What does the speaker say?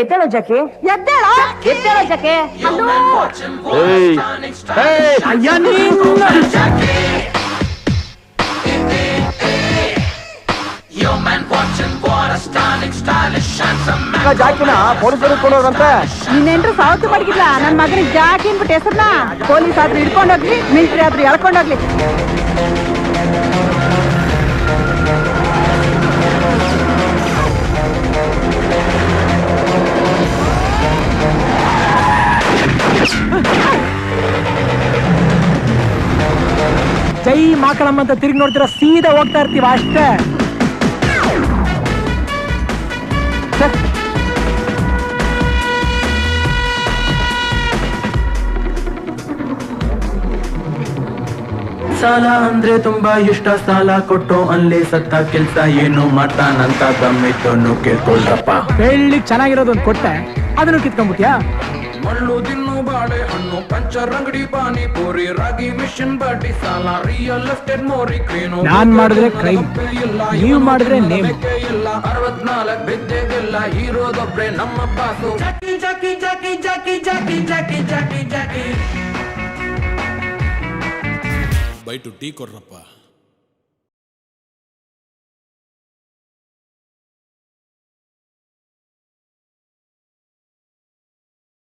ಎದ್ದೇಳೋ ಜಕ್ಕೆ, ಎದ್ದೇಳೋ ಜಕ್ಕೆ. ಜಾಕಿನ ಪೊಲೀಸರು ಇಟ್ಕೊಂಡೋಗ್ರಂತೆ. ನೀನೆಂಟ್ರು ಸಾವತ್ತು ಮಡಗಿಲ್ಲ. ನನ್ನ ಮಗನಿಗೆ ಜಾಕಿ ಅನ್ಬಿಟ್ಟು ಹೆಸರ್ನ ಪೊಲೀಸ್ ಆದ್ರೂ ಹಿಡ್ಕೊಂಡೋಗ್ಲಿ, ಮಿಲಿಟರಿ ಆದ್ರೂ ಎಳ್ಕೊಂಡೋಗ್ಲಿ. ಜೈ ಮಾಕಳಮ್ಮ ಅಂತ ತಿರುಗಿ ನೋಡ್ತೀರ, ಸೀದಾ ಹೋಗ್ತಾ ಇರ್ತೀವ ಅಷ್ಟೇ. ಸಾಲ ಅಂದ್ರೆ ತುಂಬಾ ಇಷ್ಟ, ಸಾಲ ಕೊಟ್ಟು ಅಲ್ಲಿ ಸತ್ತ ಕೆಲ್ಸ ಏನು ಮಾಡ್ತಾನಂತ ದಮ್ಮಿಟ್ಟು ಕೇಳ್ಕೊಳ್ರಪ್ಪ. ಬೆಳ್ಳಿಗ್ ಚೆನ್ನಾಗಿರೋದು ಒಂದು ಕೊಟ್ಟೆ, ಅದನ್ನು ಕಿತ್ಕೊಂಡ್ಬಿಟ್ಯಾ? ಮಳ್ಳು ತಿನ್ನು ಬಾಳೆ ಹಣ್ಣು, ಪಂಚರ್ ಅಂಗಡಿ, ಪಾನಿಪುರಿ, ರಾಗಿ ಮಿಷನ್, ಬಾಟಿ ಸಾಲ, ರಿಯಲ್ ಎಸ್ಟೇಟ್, ಮೋರಿ ಕ್ರೀನು. ನಾನ್ ಮಾಡಿದ್ರೆ ಕ್ರೈಮ್, ನೀವ್ ಮಾಡಿದ್ರೆ ನೇಮ್. 64 ಬಿದ್ದೆಗೆಲ್ಲ ಇರೋದೊಬ್ರೆ ನಮ್ಮ boss. Jackie Jackie Jackie Jackie Jackie Jackie Jackie Jackie. By two tea ಕೊಡ್ರಪ್ಪ.